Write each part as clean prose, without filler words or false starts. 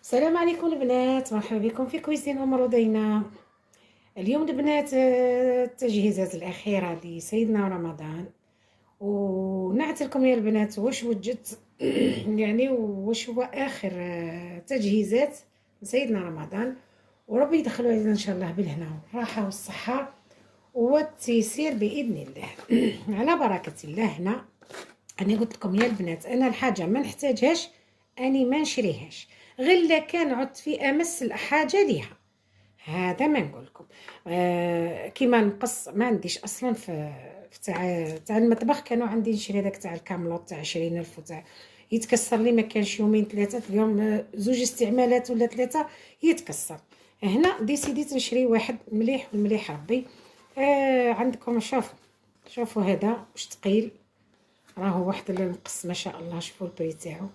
السلام عليكم البنات، مرحبا بكم في كويزين ام رودينا. اليوم البنات التجهيزات الاخيره لسيدنا رمضان، ونعتلكم يا البنات واش وجدت يعني واش هو اخر تجهيزات لسيدنا رمضان، وربي يدخلوا علينا ان شاء الله بالهنا والراحه والصحه والتيسير باذن الله. على بركه الله. هنا انا قلت لكم يا البنات، انا الحاجه ما نحتاجهاش اني ما نشريهاش غير الا كان عدت في امس الحاجه ليها. هذا ما نقول لكم. كيما نقص ما عنديش اصلا في تاع المطبخ. كانوا عندي نشري هذاك تاع الكاملوت تاع 20,000 وتاع يتكسر لي ما كانش يومين ثلاثه، في اليوم زوج استعمالات ولا ثلاثه يتكسر. هنا ديسيديت نشري واحد مليح والمليح ربي. عندكم شوفوا هذا واش ثقيل، راهو واحد المقص ما شاء الله. شوفوا البري تاعو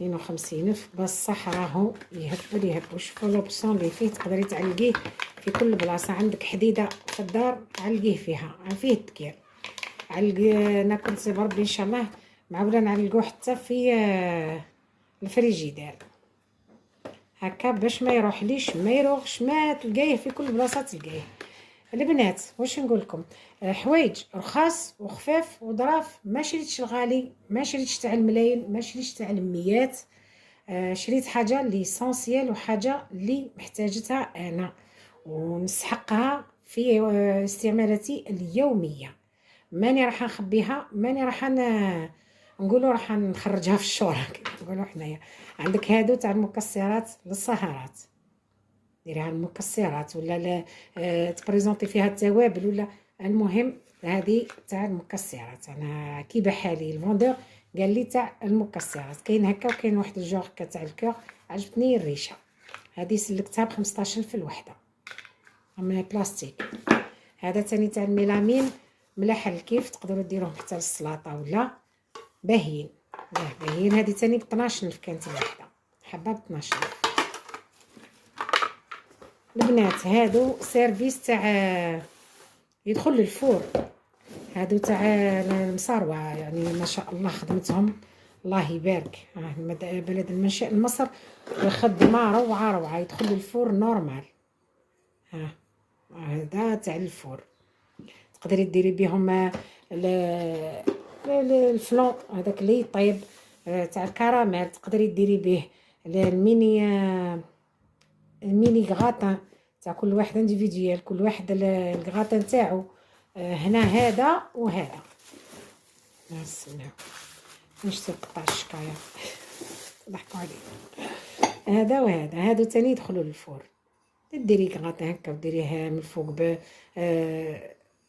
52,000 بصح راهو يهبل. شوفوا لوبسون اللي فيه، تقدري تعلقيه في كل بلاصه. عندك حديده في الدار علقيه فيها، فيه التكير علق. انا كنت بربي ان شاء الله معوله نعلقوه حتى في الفريجيدير هكا باش ما يروحليش ما يروغش، ما تلقايه في كل بلاصه تلقايه. البنات واش نقول لكم، حوايج رخاص وخفاف وظراف. ما شريتش الغالي، ما شريتش تاع الملايين، ما شريتش تاع الميات. شريت حاجه اللي سونسيال وحاجه اللي محتاجتها انا ونستحقها في استعمالاتي اليوميه. ماني راح نخبيها، ماني راح نقولوا راح نخرجها في الشورى نقولوا حنايا. عندك هادو تاع المكسرات للسهرات، ديريها المكسرات ولا لا تبريزونتي فيها التوابل ولا. المهم هذه تاع المكسرات. انا كي بحالي الفوندور قال لي تاع المكسرات كاين هكا، وكاين واحد الجور هكا تاع الكور. عجبتني الريشه هذه، سلكتها ب15 في الوحده من بلاستيك. هذا تاني تاع الميلامين ملاح الكيف، تقدروا ديروه حتى للسلطه ولا باهيين. باهيين. هذه تاني ب12 كانت الوحده، حبه ب12. البنات هادو سيرفيس تاع يدخل للفور، هادو تاع المصاروة يعني ما شاء الله خدمتهم الله يبارك. بلد المنشأ لمصر خدمة روعة يدخل للفور نورمال. هذا تاع الفور تقدري ديري بهم الفلون هذاك اللي يطيب تاع الكراميل، تقدري ديري به الميني غاطان تاع كل واحد انديفيديوال، كل واحد الغاطان تاعو. هنا هذا وهذا نسمعوا نشتي قطع الشكايه ضحكوا علي. هذا وهذا هادو تاني يدخلوا للفور. ديري غاطان هكا وديريها من الفوق ب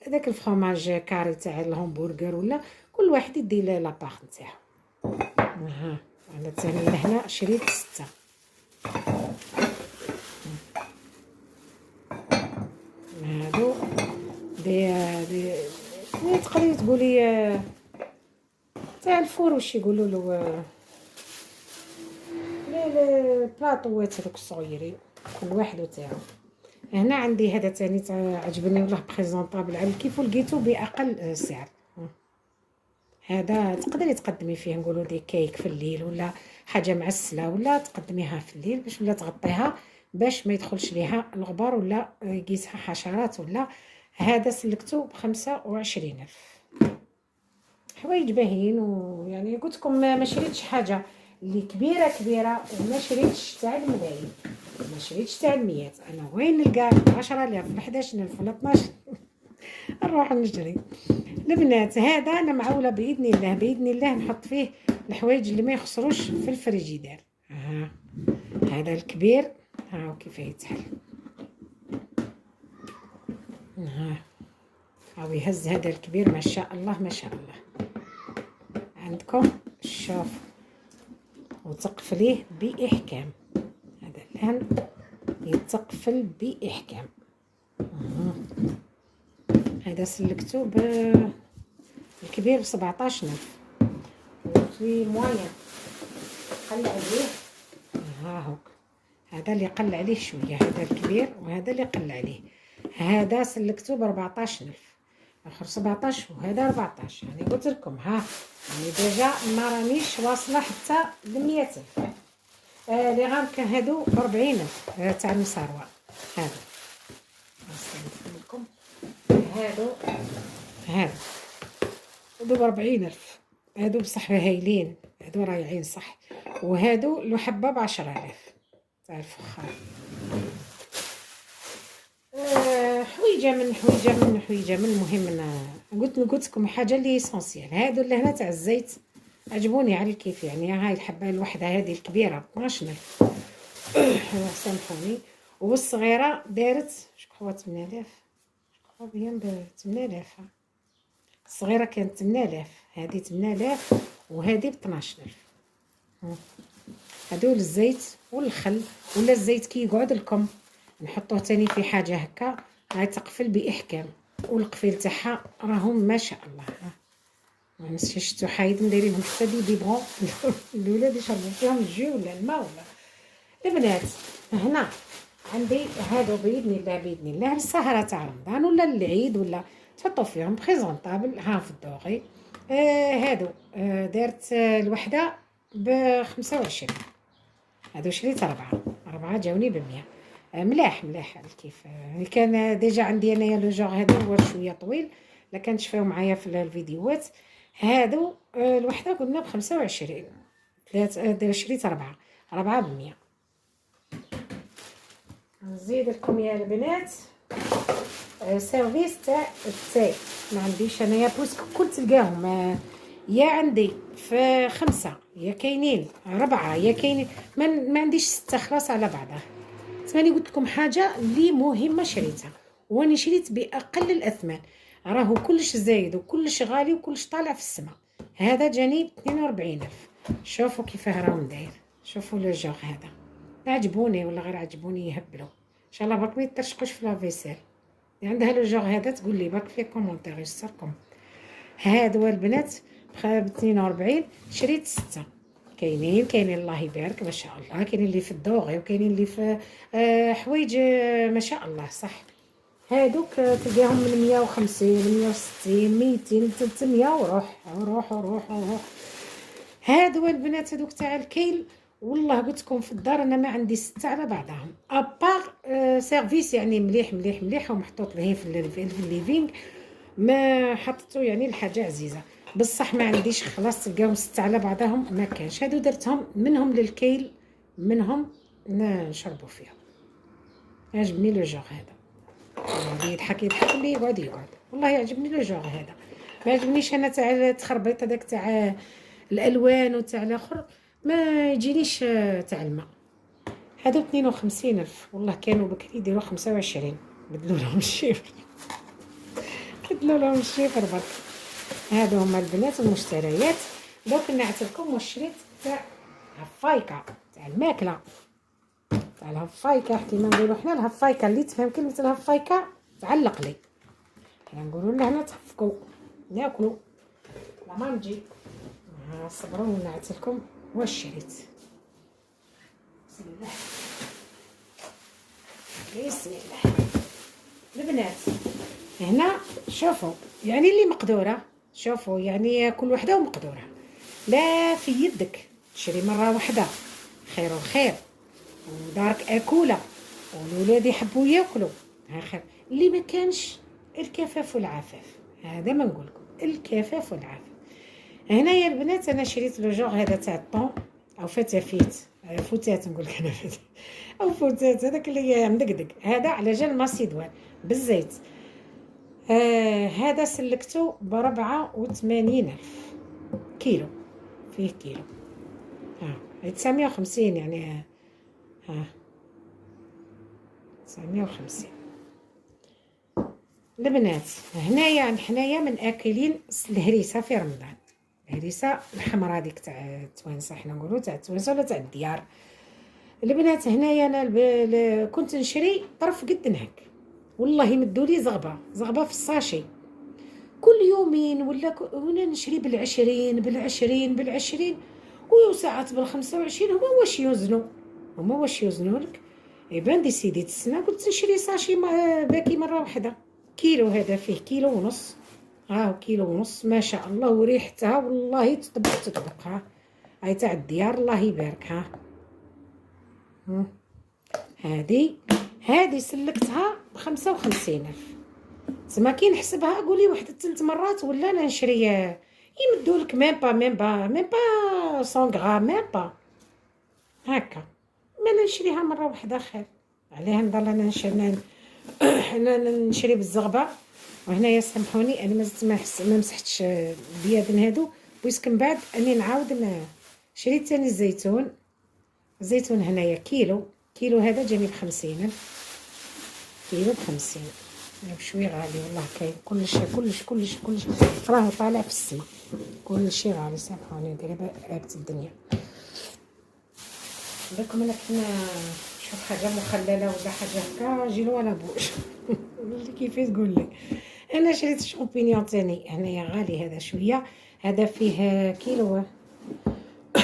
هذاك الفرomاج كاري تاع الهامبرغر ولا كل واحد يدي لاباغ نتاعو. انا تاني لهنا شريت 6. هادو دي تقدري تقولي تاع الفور واش يقولوا له البلاطوات هذوك الصغيرين كل واحد وتاعو. هنا عندي هذا تاني عجبني والله بريزونطابل على كيف لقيتو باقل سعر. هذا تقدري تقدمي فيه نقولوا دي كيك في الليل ولا حاجه معسله، ولا تقدميها في الليل باش ولا تغطيها باش ما يدخلش ليها الغبار ولا يقيسها حشرات ولا. هذا سلكته ب25,000. حوايج باهيين. ويعني قلت لكم ما شريتش حاجه اللي كبيره وما شريتش تاع الملايين، ما شريتش تاع الميات. انا وين نلقى 10,000 ولا 11,000 ولا 12 نروح نشري. البنات هذا انا معوله باذن الله نحط فيه الحوايج اللي ما يخسروش في الفريجيدير. هذا الكبير هاو كيف يتحل. هاو يهز هذا الكبير ما شاء الله ما شاء الله. عندكم شوف وتقفليه باحكام. هذا الان يتقفل باحكام. هذا سلكتو الكبير ب17,000 وفي موين قل عليه. هاهوك هذا اللي قل عليه شويه، هذا الكبير وهذا اللي قل عليه. هذا سلكتو ب14,000 اخر 17 وهذا 14. يعني قلت لكم يعني ديجا ما رانيش واصله حتى ل100,000. لي غامكه هادو ب40 تاع المساروه. هادو لكم، هادو ب40 ألف. هادو بصح هايلين، هادو رايعين صح. وهادو الحبه ب10 ألاف تاع الفخار. حويجه من المهم انا قلت لكم حاجه اللي اسونسيال. هادو اللي هنا تاع الزيت عجبوني على الكيف، يعني هاي الحبه الوحده هذه الكبيره 12 سامحوني. والصغيره دارت شكون 8000 بيان ب 8000. الصغيره كانت 8000، هذه 8000 وهذه ب 12000. هادو الزيت والخل، ولا الزيت كي يقعد لكم نحطوه تاني في حاجه هكا هاي تقفل باحكام. والقفيل تاعها راهم ما شاء الله. ما نسيتش شفتو حايد نديريهم حتى دي بيبغون الاولاد يشربوا فيهم الجو ولا الماء ولا. البنات هنا عندي هادو باذن الله للسهره تاع رمضان ولا العيد ولا تحطوا فيهم بريزونطابل. ها في الدوغي هادو دارت الوحده ب25. هادو شريت 4 جاوني ب100. ملاح على الكيف. كان ديجا عندي انايا لو جوغ هذا هو شويه طويل، لكن تشفاو معايا في الفيديوهات. هادو الوحده قلنا ب25. شريت 4 ب100. نزيد لكم يا البنات سيرفيس تاع التاي. ما عنديش انايا بوسك كل تلقاهم يا عندي في 5 يا كاينين 4 يا كاينين ما عنديش 6 خلاص على بعضها. ثاني قلت لكم حاجه اللي مهمه شريتها، واني شريت باقل الاثمان. راهو كلش زايد وكلش غالي وكلش طالع في السماء. هذا جاني 42000. شوفوا كيفاه راهو داير، شوفوا لو جوغ هذا عجبوني ولا غير عجبوني يهبلوا ان شاء الله. برك ما يترشقوش في لافيسيل اللي عندها لو جوغ هذا تقول لي برك في كومونتير يسركم. هادو البنات ب 42 شريت 6. كاينين الله يبارك ما شاء الله. كاينين اللي في الدوغي وكاينين اللي في حوايج ما شاء الله صح. هادوك تلقاهم من 150 160 200 300 وروح. هادو البنات هادوك تاع الكيل. والله قلت لكم في الدار انا ما عندي 6 على بعضهم ابار سيرفيس يعني مليح ومحطوط له في الليفينغ. ما حطيته يعني الحاجه عزيزه بصح ما عنديش خلاص تلقاهم 6 على بعضهم ما كانش. هادو درتهم منهم للكيل منهم نشربوا فيهم. عجبني لو جوغ هذا. يضحك لي يقعد والله يعجبني لو جوغ هذا. ما عجبنيش انا تاع التخربيط هذاك تاع الالوان وتاع الاخر ما يجينيش تاع الماء. هادو 52000 والله كانوا بكري يديروا 25. بدلوا لهم الشيفر برك. هادو هما البنات المشتريات. دوك نعت لكم وشريت تاع هفايكه تاع الماكله تاع الهفايكه. حتى ما نقولوا حنا الهفايكه اللي تفهم كلمه الهفايكه تعلق لي. حنا نقولوا لنا هنا تحفكوا ناكلوا لا ما نجي. صبروا نعت لكم واش شريت. بسم الله البنات. هنا شوفوا يعني اللي مقدوره، شوفوا يعني كل وحده ومقدورها. لا في يدك تشري مره واحده خير وخير ودارك اكوله والولاد يحبوا ياكلوا خير. اللي ما كانش الكفاف والعفاف. هذا ما نقول لكم الكفاف والعفاف. هنا يا البنات انا شريت لو جوغ هذا تاع الطون او فتافيت فتات نقول لك انا فتات او فتات هذاك اللي مدقدق. هذا على جال ماسيدوان بالزيت. هذا سلكته ب84,000 كيلو. فيه كيلو 950 يعني 950. البنات هنايا حنايا من اكلين الهريسه في رمضان. الهريسه الحمراء ديك تاع التوانسه حنا نقولوا تاع التوانسه ولا تاع الديار. البنات هنايا انا كنت نشري طرف قد هكا والله يمدوا لي زغبه في الساشي كل يومين ولا نشري بالعشرين وساعات بال25. هما واش يوزنوا لك يبان دي سيدي السنه. قلت نشري ساشي باكي مره واحده. كيلو هذا فيه كيلو ونص. كيلو ونص ما شاء الله. وريحتها والله تطبق هاي تاع الديار الله يبارك. هادي سلكتها ب55,000. تما كي نحسبها قولي واحد 3 مرات ولا انا نشري يمدولك ميم با 100 غرام ميم با هكا. ما نشريها مره واحده خير عليها نضل انا نشري بالزغبه. وهنايا سامحوني انا مازلت ما مسحتش البيادن هادو بويسك من بعد اني نعاود شريت ثاني الزيتون هنايا كيلو هذا جاني ب50. كيلو ب50 بشويه غالي والله. كاين كلش راه طالع في السما، كلشي غالي. سامحوني دابا رابت الدنيا. لكم انا كنا نشوف حاجه مخلله ولا حاجه هكا جيلو على بوش اللي كيفاش تقول لي. انا شريت شامبينيون ثاني هنايا غالي هذا شويه. هذا فيه كيلو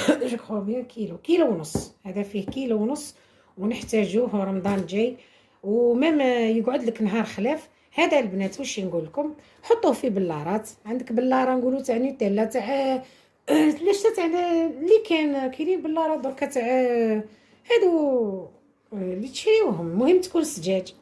جو كرو بيان كيلو ونص. هذا فيه كيلو ونص ونحتاجوه رمضان جاي ومام يقعد لك نهار خلاف. هذا البنات واش نقول لكم، حطوه في بلارات. عندك بلاره نقولوا تاع نيتيلا تاع لاش تاع اللي كاينين بلاره دركا تاع هادو اللي تشريوهم. المهم تكون سجاج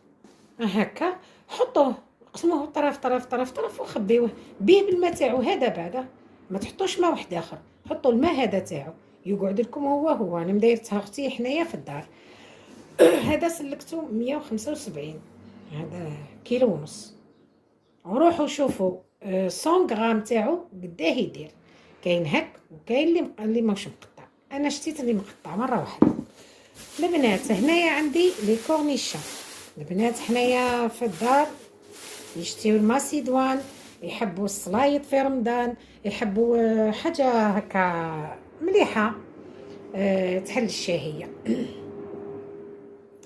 هكا. حطوه قسموه طرف وخبيوه به بالماء تاعو. هذا بعدا ما تحطوش ماء واحد اخر، حطوا الماء هذا تاعو يقعد لكم هو. انا مدايرتها اختي حنايا في الدار. هذا سلكته 175. هذا كيلو ونص. وروحوا شوفوا 100 غرام تاعو قداه يدير. كاين هك وكاين اللي ماهوش مقطع. انا شتيت اللي مقطع مره واحده. البنات هنايا عندي لي كورنيشون. البنات حنايا في الدار يشتيو الماسيدوان، يحبوا الصلايط في رمضان، يحبوا حاجه هكا مليحه تحل الشهيه.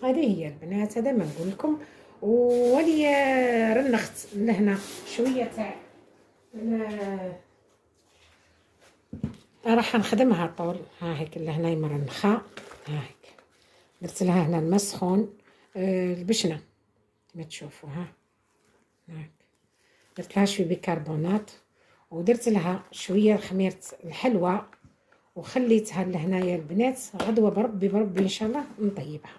هذه هي البنات. هذا ما نقول لكم. ولي رنخت لهنا شويه تاع راح نخدمها طول. ها هيك لهنا مرنخه. ها هيك درت لها هنا المسخون البشنه كما تشوفوا. هاك درت لها شويه بيكربونات ودرت لها شويه خميره الحلوى وخليتها لهنايا البنات. غدوه بربي ان شاء الله نطيبها.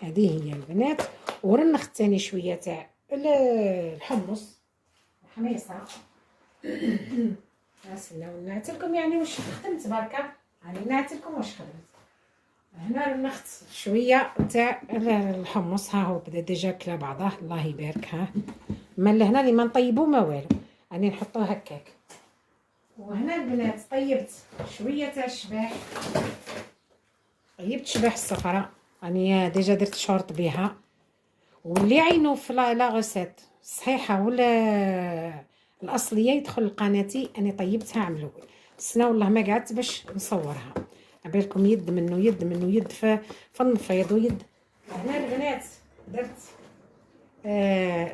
هذه هي البنات. ورنخت ثاني شويه تاع الحمص الحميصه. نعتلكم يعني واش خدمت بركه. يعني نعتلكم واش خدمت. هنا رنخت شويه تاع الحمص. ها هو بدا ديجا كلا بعضه الله يبارك. ما لهنا اللي ما نطيبو ما والو يعني نحطوه هكاك. وهنا البنات طيبت شويه تاع الشباح. طيبت شباح الصفراء يعني ديجا درت شورط بها. واللي عينو في لا غوسيت صحيحه ولا الاصليه يدخل لقناتي. اني طيبتها عام الاول السنه والله ما قعدت باش نصورها. عبالكم يد منه يد في النفيض ويد. هنا البنات درت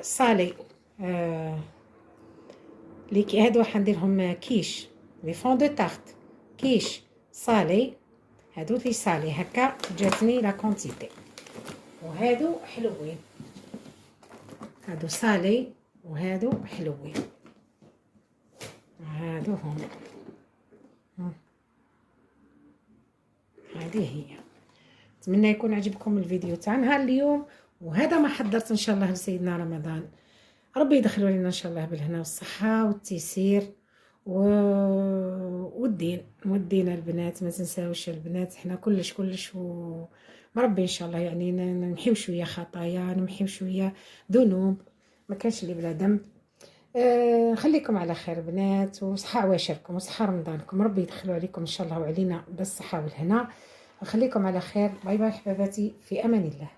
صالي لي هادو حنديرهم كيش لي فون دو تارت كيش صالي. هادو لي صالي هكا جاتني لا كونتيتي. وهادو حلوين. هادو صالي وهادو حلوين. هادو هم. هذه هي. نتمنى يكون عجبكم الفيديو تاع نهار اليوم. وهذا ما حضرت ان شاء الله لسيدنا رمضان. ربي يدخلوا لنا ان شاء الله بالهنا والصحه والتيسير والدين البنات. ما تنساوش البنات حنا كلش مربي ان شاء الله يعني نمحيو شويه خطايا نمحيو شويه ذنوب. ما كانش اللي بلا ذنب. خليكم على خير بنات وصحة عواشركم وصحة رمضانكم. ربي يدخلوا عليكم ان شاء الله وعلينا بالصحة والهنا. خليكم على خير. باي باي حباباتي في امان الله.